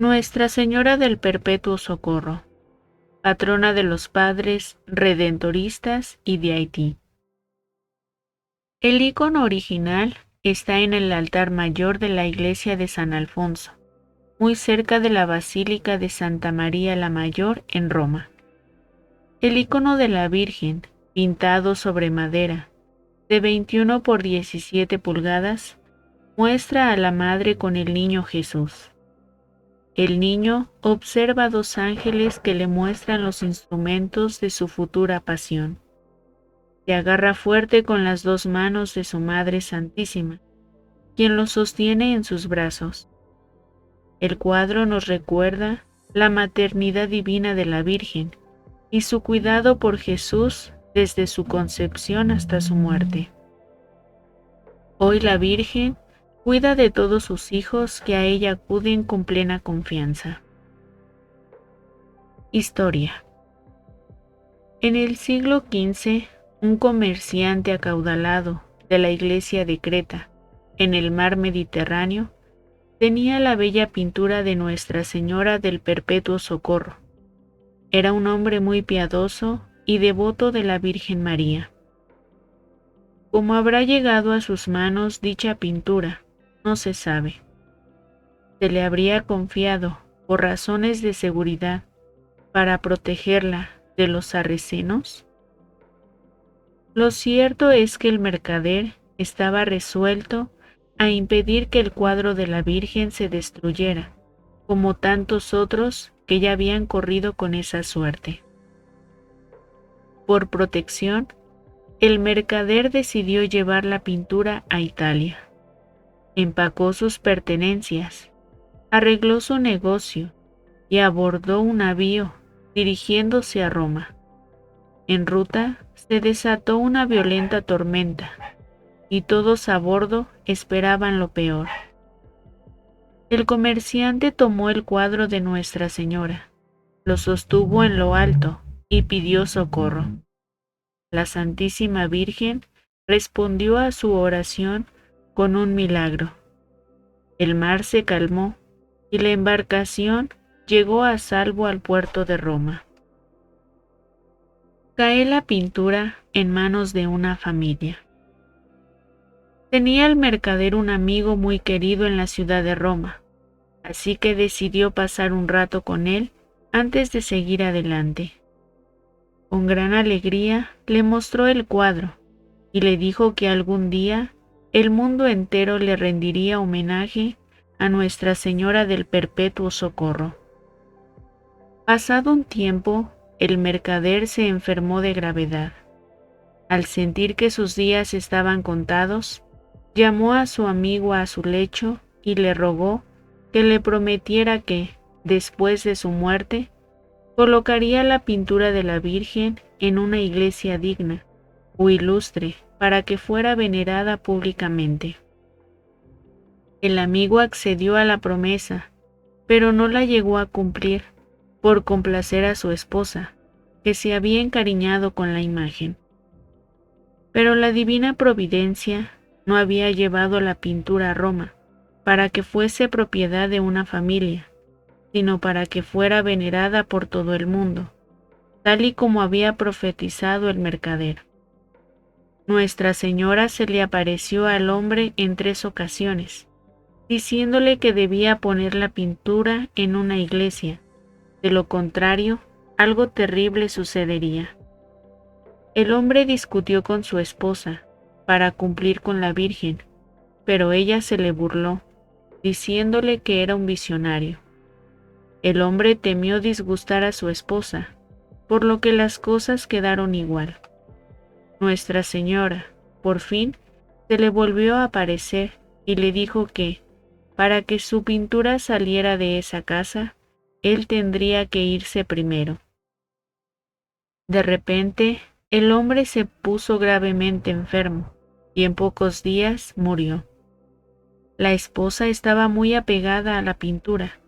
Nuestra Señora del Perpetuo Socorro, patrona de los padres redentoristas y de Haití. El icono original está en el altar mayor de la iglesia de San Alfonso, muy cerca de la Basílica de Santa María la Mayor en Roma. El icono de la Virgen, pintado sobre madera, de 21 por 17 pulgadas, muestra a la Madre con el Niño Jesús. El niño observa 2 ángeles que le muestran los instrumentos de su futura pasión. Se agarra fuerte con las 2 manos de su Madre Santísima, quien lo sostiene en sus brazos. El cuadro nos recuerda la maternidad divina de la Virgen y su cuidado por Jesús desde su concepción hasta su muerte. Hoy la Virgen cuida de todos sus hijos que a ella acuden con plena confianza. Historia. En el siglo XV, un comerciante acaudalado de la iglesia de Creta, en el mar Mediterráneo, tenía la bella pintura de Nuestra Señora del Perpetuo Socorro. Era un hombre muy piadoso y devoto de la Virgen María. ¿Cómo habrá llegado a sus manos dicha pintura? No se sabe. Se le habría confiado, por razones de seguridad, para protegerla de los sarracenos. Lo cierto es que el mercader estaba resuelto a impedir que el cuadro de la Virgen se destruyera, como tantos otros que ya habían corrido con esa suerte. Por protección, el mercader decidió llevar la pintura a Italia. Empacó sus pertenencias, arregló su negocio y abordó un navío dirigiéndose a Roma. En ruta se desató una violenta tormenta y todos a bordo esperaban lo peor. El comerciante tomó el cuadro de Nuestra Señora, lo sostuvo en lo alto y pidió socorro. La Santísima Virgen respondió a su oración con un milagro. El mar se calmó y la embarcación llegó a salvo al puerto de Roma. Cae la pintura en manos de una familia. Tenía el mercader un amigo muy querido en la ciudad de Roma, así que decidió pasar un rato con él antes de seguir adelante. Con gran alegría le mostró el cuadro y le dijo que algún día el mundo entero le rendiría homenaje a Nuestra Señora del Perpetuo Socorro. Pasado un tiempo, el mercader se enfermó de gravedad. Al sentir que sus días estaban contados, llamó a su amigo a su lecho y le rogó que le prometiera que, después de su muerte, colocaría la pintura de la Virgen en una iglesia digna o ilustre para que fuera venerada públicamente. El amigo accedió a la promesa, pero no la llegó a cumplir por complacer a su esposa, que se había encariñado con la imagen. Pero la divina providencia no había llevado la pintura a Roma para que fuese propiedad de una familia, sino para que fuera venerada por todo el mundo, tal y como había profetizado el mercader. Nuestra Señora se le apareció al hombre en 3 ocasiones, diciéndole que debía poner la pintura en una iglesia, de lo contrario, algo terrible sucedería. El hombre discutió con su esposa para cumplir con la Virgen, pero ella se le burló, diciéndole que era un visionario. El hombre temió disgustar a su esposa, por lo que las cosas quedaron igual. Nuestra Señora, por fin, se le volvió a aparecer y le dijo que, para que su pintura saliera de esa casa, él tendría que irse primero. De repente, el hombre se puso gravemente enfermo y en pocos días murió. La esposa estaba muy apegada a la pintura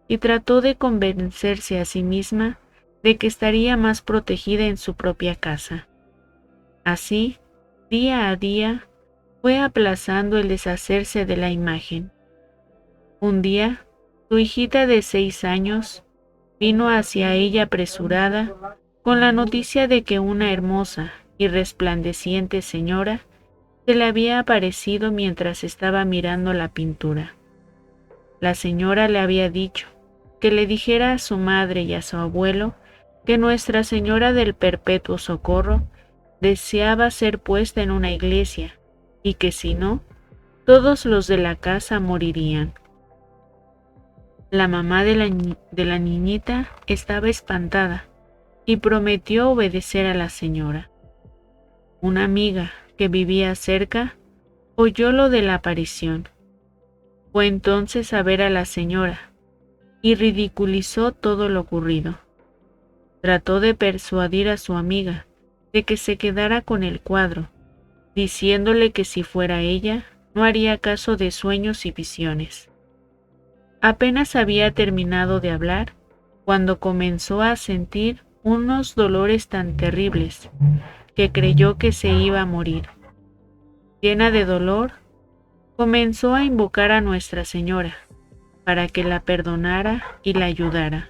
y trató de convencerse a sí misma de que estaría más protegida en su propia casa. Así, día a día, fue aplazando el deshacerse de la imagen. Un día, Su hijita de 6 años vino hacia ella apresurada con la noticia de que una hermosa y resplandeciente señora se le había aparecido mientras estaba mirando la pintura. La señora le había dicho que le dijera a su madre y a su abuelo que Nuestra Señora del Perpetuo Socorro deseaba ser puesta en una iglesia y que si no, todos los de la casa morirían. La mamá de la niñita estaba espantada y prometió obedecer a la señora. Una amiga que vivía cerca oyó lo de la aparición. Fue entonces a ver a la señora y ridiculizó todo lo ocurrido. Trató de persuadir a su amiga de que se quedara con el cuadro, diciéndole que si fuera ella, no haría caso de sueños y visiones. Apenas había terminado de hablar cuando comenzó a sentir unos dolores tan terribles que creyó que se iba a morir. Llena de dolor, comenzó a invocar a Nuestra Señora para que la perdonara y la ayudara.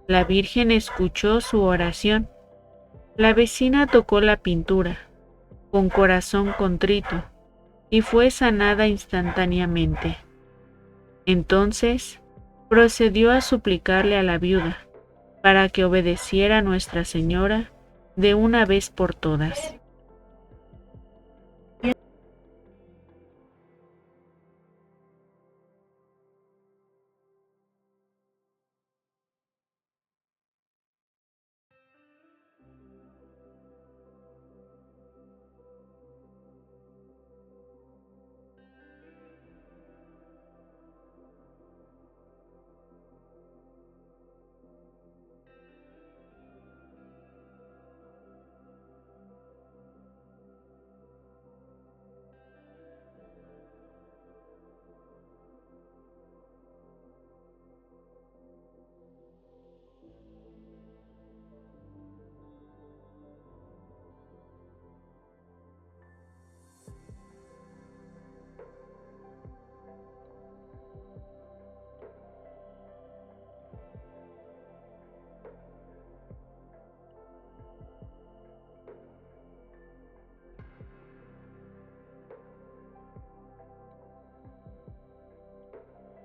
La Virgen escuchó su oración. La vecina tocó la pintura con corazón contrito y fue sanada instantáneamente. Entonces procedió a suplicarle a la viuda para que obedeciera a Nuestra Señora de una vez por todas.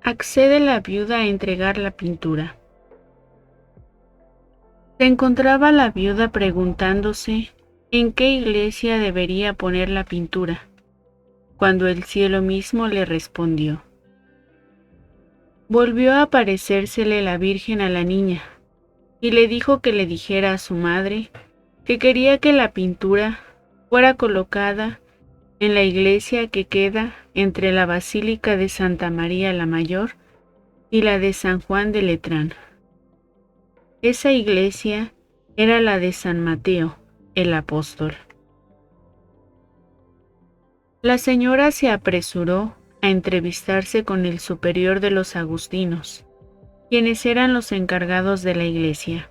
Accede la viuda a entregar la pintura. Se encontraba la viuda preguntándose en qué iglesia debería poner la pintura, cuando el cielo mismo le respondió. Volvió a aparecérsele la Virgen a la niña y le dijo que le dijera a su madre que quería que la pintura fuera colocada en la iglesia que queda entre la Basílica de Santa María la Mayor y la de San Juan de Letrán. Esa iglesia era la de San Mateo, el apóstol. La señora se apresuró a entrevistarse con el superior de los agustinos, quienes eran los encargados de la iglesia.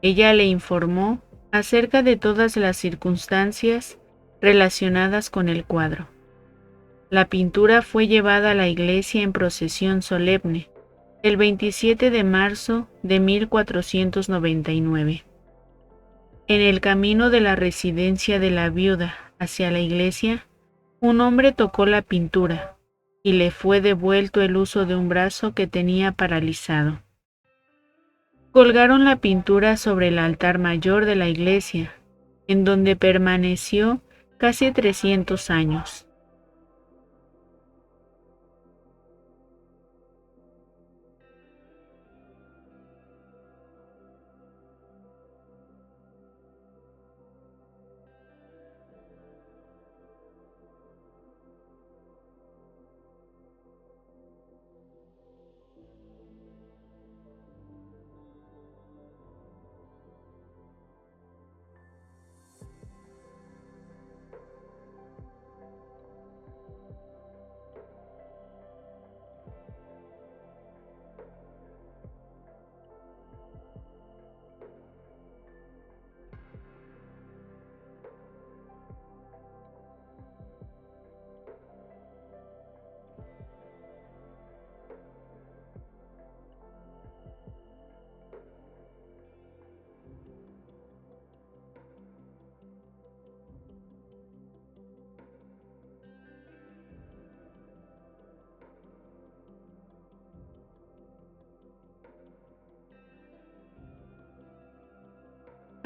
Ella le informó acerca de todas las circunstancias relacionadas con el cuadro. La pintura fue llevada a la iglesia en procesión solemne el 27 de marzo de 1499. En el camino de la residencia de la viuda hacia la iglesia, un hombre tocó la pintura y le fue devuelto el uso de un brazo que tenía paralizado. Colgaron la pintura sobre el altar mayor de la iglesia, en donde permaneció casi 300 años.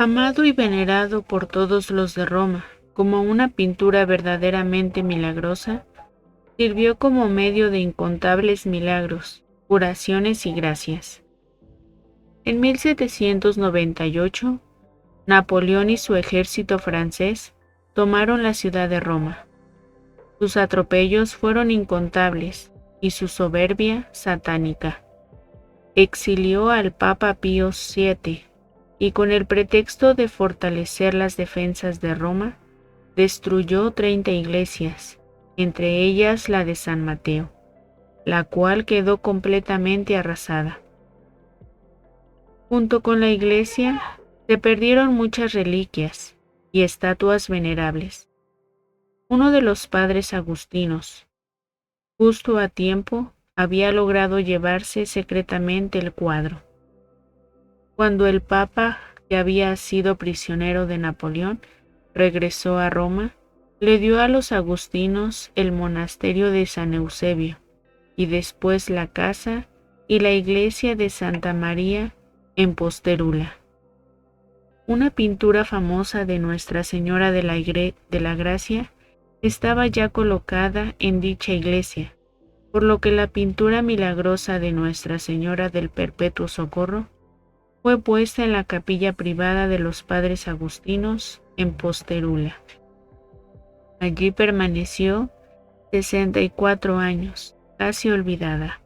Amado y venerado por todos los de Roma, como una pintura verdaderamente milagrosa, sirvió como medio de incontables milagros, curaciones y gracias. En 1798, Napoleón y su ejército francés tomaron la ciudad de Roma. Sus atropellos fueron incontables y su soberbia satánica. Exilió al Papa Pío VII y con el pretexto de fortalecer las defensas de Roma, destruyó 30 iglesias, entre ellas la de San Mateo, la cual quedó completamente arrasada. Junto con la iglesia se perdieron muchas reliquias y estatuas venerables. Uno de los padres agustinos, justo a tiempo, había logrado llevarse secretamente el cuadro. Cuando el Papa, que había sido prisionero de Napoleón, regresó a Roma, le dio a los agustinos el monasterio de San Eusebio y después la casa y la iglesia de Santa María en Posterula. Una pintura famosa de Nuestra Señora de la Gracia estaba ya colocada en dicha iglesia, por lo que la pintura milagrosa de Nuestra Señora del Perpetuo Socorro fue puesta en la capilla privada de los padres agustinos en Posterula. Allí permaneció 64 años, casi olvidada.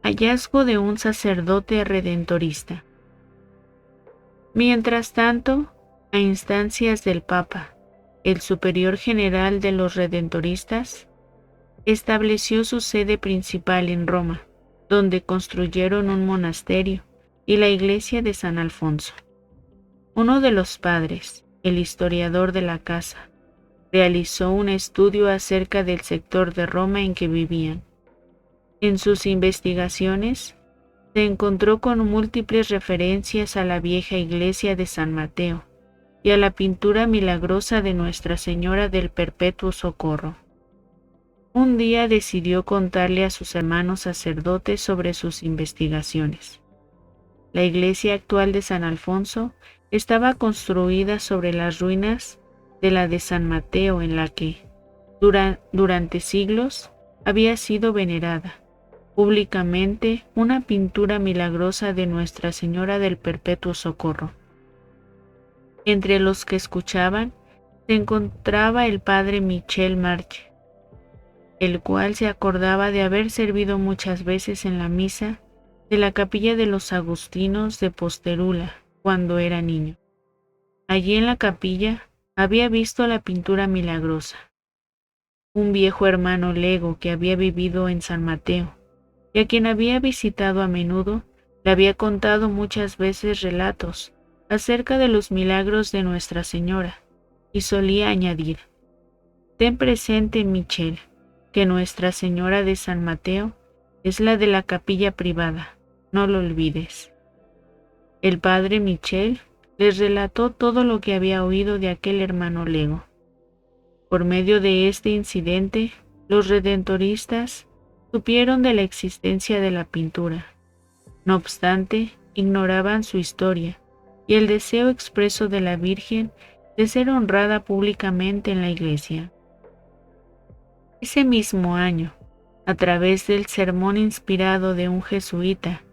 Hallazgo de un sacerdote redentorista. Mientras tanto, a instancias del Papa, el superior general de los redentoristas, estableció su sede principal en Roma, donde construyeron un monasterio y la iglesia de San Alfonso. Uno de los padres, el historiador de la casa, realizó un estudio acerca del sector de Roma en que vivían. En sus investigaciones, se encontró con múltiples referencias a la vieja iglesia de San Mateo y a la pintura milagrosa de Nuestra Señora del Perpetuo Socorro. Un día decidió contarle a sus hermanos sacerdotes sobre sus investigaciones. La iglesia actual de San Alfonso estaba construida sobre las ruinas de la de San Mateo, en la que, durante siglos, había sido venerada públicamente una pintura milagrosa de Nuestra Señora del Perpetuo Socorro. Entre los que escuchaban se encontraba el padre Michel Marche, el cual se acordaba de haber servido muchas veces en la misa de la capilla de los agustinos de Posterula cuando era niño. Allí en la capilla había visto la pintura milagrosa. Un viejo hermano lego que había vivido en San Mateo y a quien había visitado a menudo, le había contado muchas veces relatos acerca de los milagros de Nuestra Señora, y solía añadir: «Ten presente, Michel, que Nuestra Señora de San Mateo es la de la capilla privada, no lo olvides». El padre Michel les relató todo lo que había oído de aquel hermano lego. Por medio de este incidente, los redentoristas supieron de la existencia de la pintura. No obstante, ignoraban su historia y el deseo expreso de la Virgen de ser honrada públicamente en la iglesia. Ese mismo año, a través del sermón inspirado de un jesuita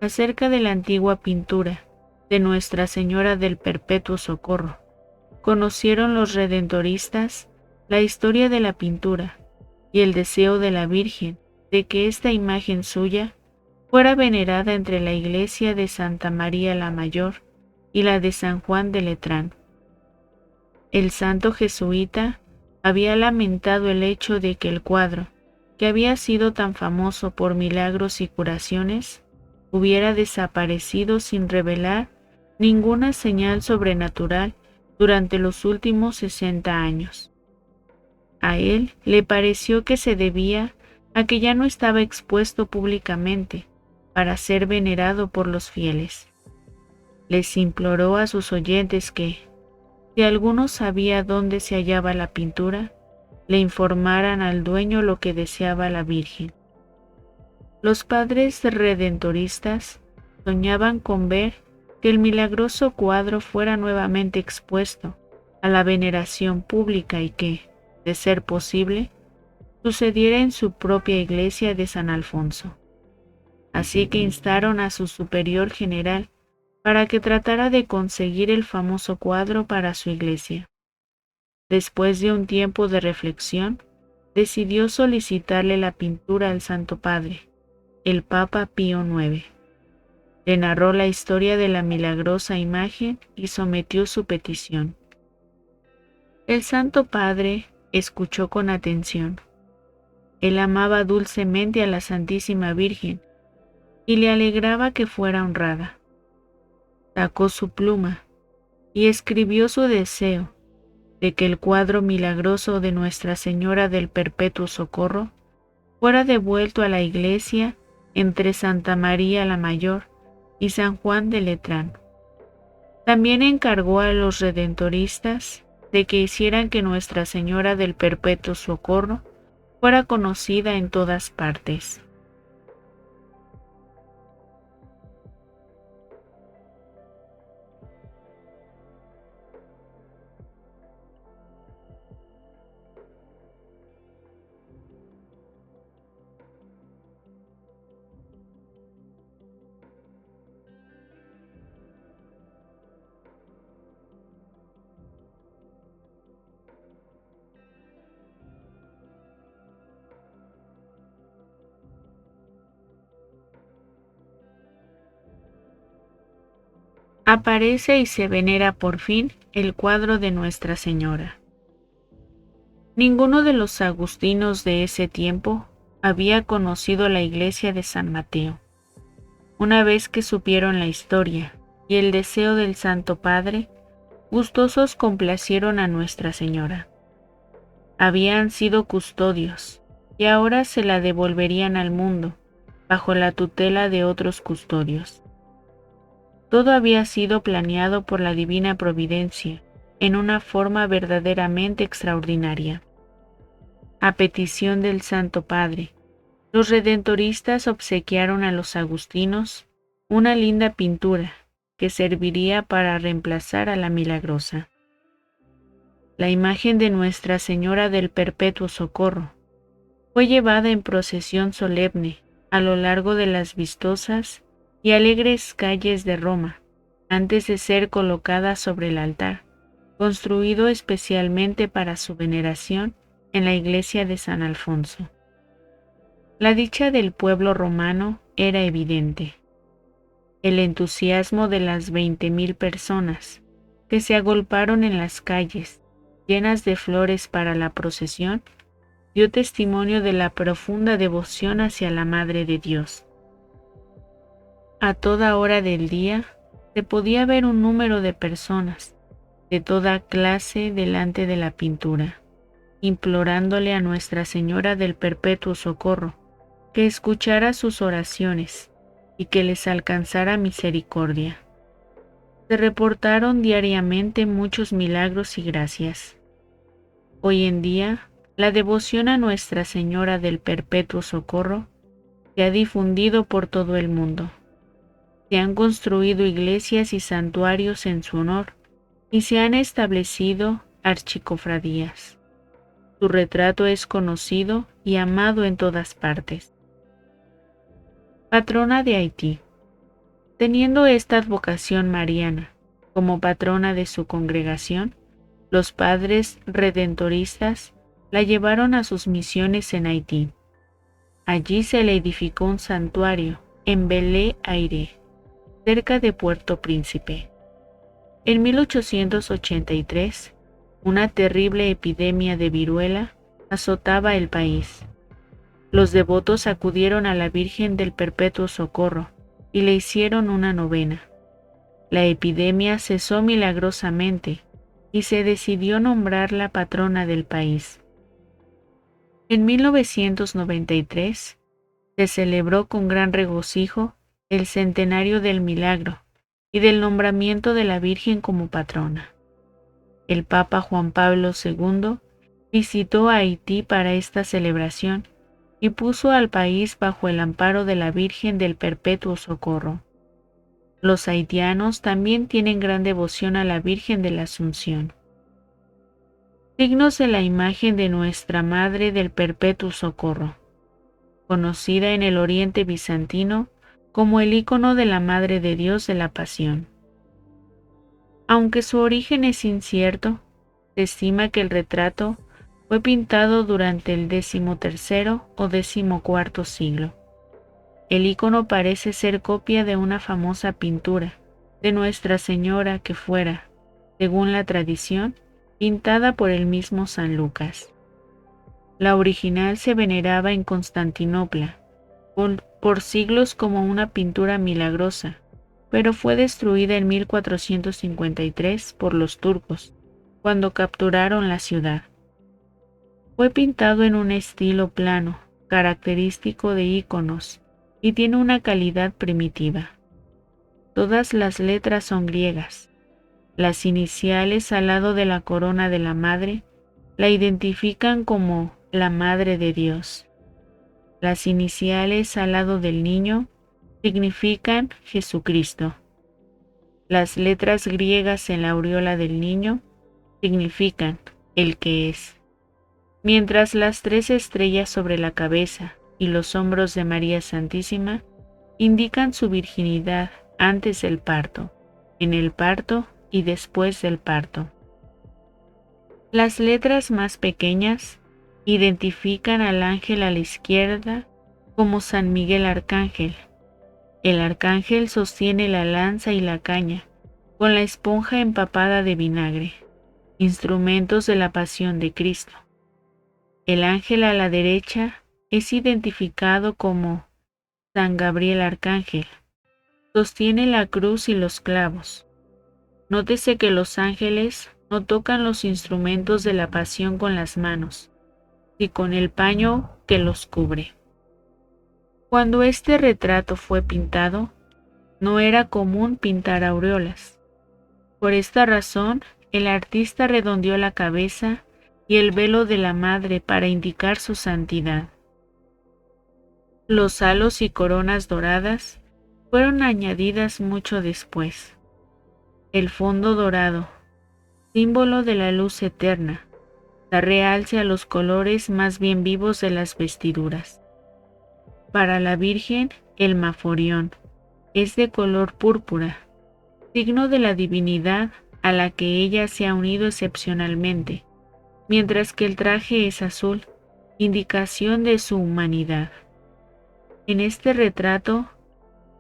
acerca de la antigua pintura de Nuestra Señora del Perpetuo Socorro, conocieron los redentoristas la historia de la pintura y el deseo de la Virgen de que esta imagen suya fuera venerada entre la iglesia de Santa María la Mayor y la de San Juan de Letrán. El santo jesuita había lamentado el hecho de que el cuadro, que había sido tan famoso por milagros y curaciones, hubiera desaparecido sin revelar ninguna señal sobrenatural durante los últimos 60 años. A él le pareció que se debía a que ya no estaba expuesto públicamente para ser venerado por los fieles. Les imploró a sus oyentes que, si alguno sabía dónde se hallaba la pintura, le informaran al dueño lo que deseaba la Virgen. Los padres redentoristas soñaban con ver que el milagroso cuadro fuera nuevamente expuesto a la veneración pública y que, de ser posible, sucediera en su propia iglesia de San Alfonso. Así que instaron a su superior general para que tratara de conseguir el famoso cuadro para su iglesia. Después de un tiempo de reflexión, decidió solicitarle la pintura al Santo Padre, el Papa Pío IX. Le narró la historia de la milagrosa imagen y sometió su petición. El Santo Padre escuchó con atención. Él amaba dulcemente a la Santísima Virgen y le alegraba que fuera honrada. Sacó su pluma y escribió su deseo de que el cuadro milagroso de Nuestra Señora del Perpetuo Socorro fuera devuelto a la iglesia entre Santa María la Mayor y San Juan de Letrán. También encargó a los redentoristas de que hicieran que Nuestra Señora del Perpetuo Socorro fuera conocida en todas partes. Aparece y se venera por fin el cuadro de Nuestra Señora. Ninguno de los agustinos de ese tiempo había conocido la iglesia de San Mateo. Una vez que supieron la historia y el deseo del Santo Padre, gustosos complacieron a Nuestra Señora. Habían sido custodios y ahora se la devolverían al mundo, bajo la tutela de otros custodios. Todo había sido planeado por la divina providencia en una forma verdaderamente extraordinaria. A petición del Santo Padre, los redentoristas obsequiaron a los agustinos una linda pintura que serviría para reemplazar a la milagrosa. La imagen de Nuestra Señora del Perpetuo Socorro fue llevada en procesión solemne a lo largo de las vistosas y alegres calles de Roma, antes de ser colocada sobre el altar, construido especialmente para su veneración en la iglesia de San Alfonso. La dicha del pueblo romano era evidente. El entusiasmo de las 20,000 personas que se agolparon en las calles, llenas de flores para la procesión, dio testimonio de la profunda devoción hacia la Madre de Dios. A toda hora del día se podía ver un número de personas de toda clase delante de la pintura, implorándole a Nuestra Señora del Perpetuo Socorro que escuchara sus oraciones y que les alcanzara misericordia. Se reportaron diariamente muchos milagros y gracias. Hoy en día, la devoción a Nuestra Señora del Perpetuo Socorro se ha difundido por todo el mundo. Se han construido iglesias y santuarios en su honor y se han establecido archicofradías. Su retrato es conocido y amado en todas partes. Patrona de Haití. Teniendo esta advocación mariana como patrona de su congregación, los padres redentoristas la llevaron a sus misiones en Haití. Allí se le edificó un santuario en Belle-Aire, cerca de Puerto Príncipe. En 1883, una terrible epidemia de viruela azotaba el país. Los devotos acudieron a la Virgen del Perpetuo Socorro y le hicieron una novena. La epidemia cesó milagrosamente y se decidió nombrarla patrona del país. En 1993 se celebró con gran regocijo el centenario del milagro y del nombramiento de la Virgen como patrona. El Papa Juan Pablo II visitó a Haití para esta celebración y puso al país bajo el amparo de la Virgen del Perpetuo Socorro. Los haitianos también tienen gran devoción a la Virgen de la Asunción. Signos de la imagen de Nuestra Madre del Perpetuo Socorro, conocida en el Oriente Bizantino como el ícono de la Madre de Dios de la Pasión. Aunque su origen es incierto, se estima que el retrato fue pintado durante el XIII o XIV siglo. El ícono parece ser copia de una famosa pintura de Nuestra Señora que fuera, según la tradición, pintada por el mismo San Lucas. La original se veneraba en Constantinopla por siglos como una pintura milagrosa, pero fue destruida en 1453 por los turcos, cuando capturaron la ciudad. Fue pintado en un estilo plano, característico de íconos, y tiene una calidad primitiva. Todas las letras son griegas. Las iniciales al lado de la corona de la madre la identifican como la Madre de Dios. Las iniciales al lado del niño significan Jesucristo. Las letras griegas en la aureola del niño significan el que es. Mientras las 3 estrellas sobre la cabeza y los hombros de María Santísima indican su virginidad antes del parto, en el parto y después del parto. Las letras más pequeñas identifican al ángel a la izquierda como San Miguel Arcángel. El arcángel sostiene la lanza y la caña, con la esponja empapada de vinagre, instrumentos de la pasión de Cristo. El ángel a la derecha es identificado como San Gabriel Arcángel. Sostiene la cruz y los clavos. Nótese que los ángeles no tocan los instrumentos de la pasión con las manos, y con el paño que los cubre. Cuando este retrato fue pintado, no era común pintar aureolas. Por esta razón, el artista redondeó la cabeza y el velo de la madre para indicar su santidad. Los halos y coronas doradas fueron añadidas mucho después. El fondo dorado, símbolo de la luz eterna, da realce a los colores más bien vivos de las vestiduras. Para la Virgen, el maforión es de color púrpura, signo de la divinidad a la que ella se ha unido excepcionalmente, mientras que el traje es azul, indicación de su humanidad. En este retrato,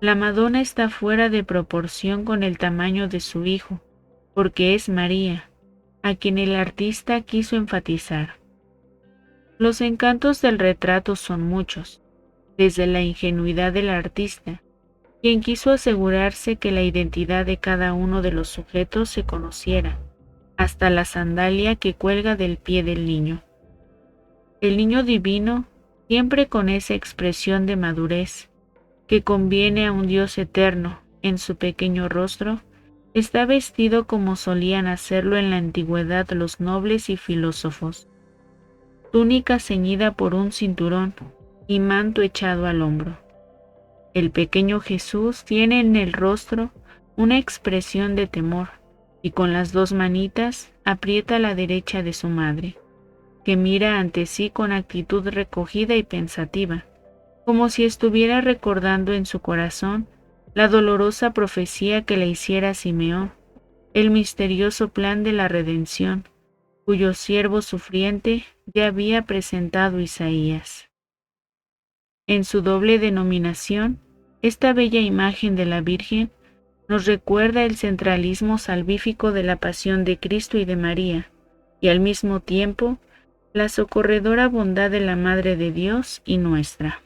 la Madonna está fuera de proporción con el tamaño de su hijo, porque es María, a quien el artista quiso enfatizar. Los encantos del retrato son muchos, desde la ingenuidad del artista, quien quiso asegurarse que la identidad de cada uno de los sujetos se conociera, hasta la sandalia que cuelga del pie del niño. El niño divino, siempre con esa expresión de madurez que conviene a un Dios eterno en su pequeño rostro, está vestido como solían hacerlo en la antigüedad los nobles y filósofos, túnica ceñida por un cinturón y manto echado al hombro. El pequeño Jesús tiene en el rostro una expresión de temor y con las 2 manitas aprieta la derecha de su madre, que mira ante sí con actitud recogida y pensativa, como si estuviera recordando en su corazón la dolorosa profecía que le hiciera Simeón, el misterioso plan de la redención, cuyo siervo sufriente ya había presentado Isaías. En su doble denominación, esta bella imagen de la Virgen nos recuerda el centralismo salvífico de la pasión de Cristo y de María, y al mismo tiempo la socorredora bondad de la Madre de Dios y nuestra.